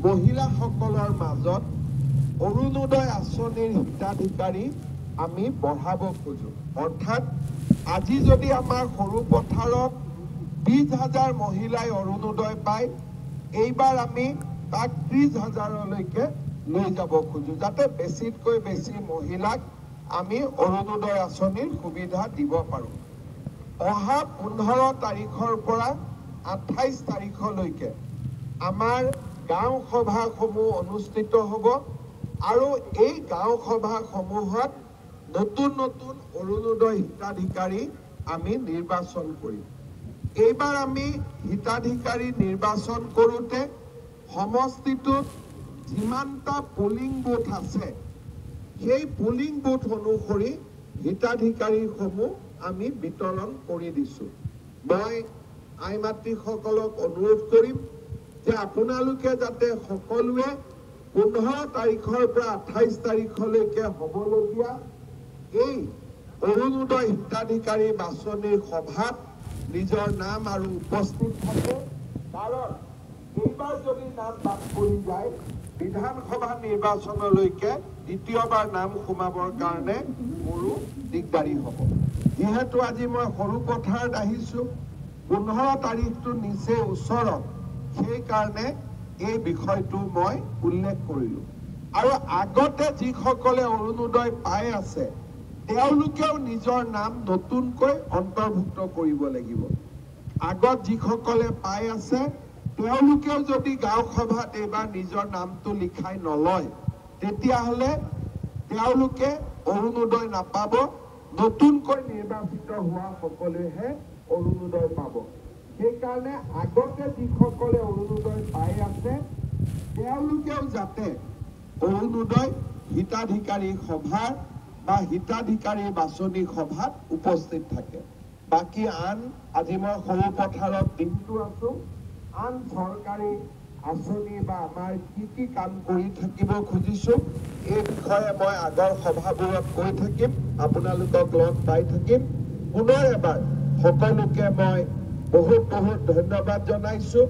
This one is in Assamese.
মহিলাসকলৰ মাজত অৰুণোদয় আঁচনিৰ হিতাধিকাৰী আমি বঢ়াব খোজো। অৰ্থাৎ আজি যদি আমাৰ সৰু পথাৰত 20,000 মহিলাই অৰুণোদয় পায়, এইবাৰ আমি তাক 30,000লৈকে লৈ যাব খোজো, যাতে বেছিতকৈ বেছি মহিলাক আমি অৰুণোদয় আঁচনিৰ সুবিধা দিব পাৰোঁ। অহা 15 তাৰিখৰ পৰা 28 তাৰিখলৈকে আমাৰ গাঁও সভাসমূহ অনুষ্ঠিত হ'ব আৰু এই গাঁও সভাসমূহত নতুন নতুন অৰুণোদয় হিতাধিকাৰী আমি নিৰ্বাচন কৰিম। এইবাৰ আমি হিতাধিকাৰী নিৰ্বাচন কৰোঁতে সমষ্টিটোত যিমানটা পোলিং বুথ আছে সেই পোলিং বুথ অনুসৰি হিতাধিকাৰীসমূহ আমি বিতৰণ কৰি দিছোঁ। মই আই মাতৃসকলক অনুৰোধ কৰিম যে আপোনালোকে যাতে সকলোৱে 15 তাৰিখৰ পৰা 28 তাৰিখলৈকে হ'বলগীয়া এই অৰুণোদয় হিতাধিকাৰী বাছনিৰ সভাত নিজৰ নাম আৰু উপস্থিত থাকে, কাৰণ এইবাৰ যদি নাম বাদ পৰি যায় বিধানসভা নিৰ্বাচনলৈকে দ্বিতীয়বাৰ নাম সোমাবৰ কাৰণে মোৰো দিগদাৰী হ'ব। যিহেতু আজি মই সৰু পথাৰত আহিছোঁ, 15 তাৰিখটো নিচে ওচৰত, সেইকাৰণে এই বিষয়টো মই উল্লেখ কৰিলোঁ। আৰু আগতে যিসকলে অৰুণোদয় পাই আছে তেওঁলোকেও নিজৰ নাম নতুনকৈ অন্তৰ্ভুক্ত কৰিব লাগিব। আগত যিসকলে পাই আছে তেওঁলোকেও যদি গাঁও সভাত এইবাৰ নিজৰ নামটো লিখাই নলয়, তেতিয়াহ'লে তেওঁলোকে অৰুণোদয় নাপাব। নতুনকৈ নিৰ্বাচিত হোৱা সকলেহে অৰুণোদয় পাব। সেইকাৰণে আগতে যিসকলে অৰুণোদয় পাই আছে তেওঁলোকেও যাতে অৰুণোদয় হিতাধিকাৰী সভাৰ বা হিতাধিকাৰী বাছনি সভাত উপস্থিত থাকে। বাকী আন আজি মই সৰু পথাৰত দিনটো আছোঁ, আন চৰকাৰী আঁচনি বা আমাৰ কি কাম কৰি থাকিব খুজিছোঁ এই বিষয়ে মই আগৰ সভাবোৰত কৈ থাকিম, আপোনালোকক লগ পাই থাকিম। পুনৰ এবাৰ সকলোকে মই বহুত বহুত ধন্যবাদ জনাইছোঁ।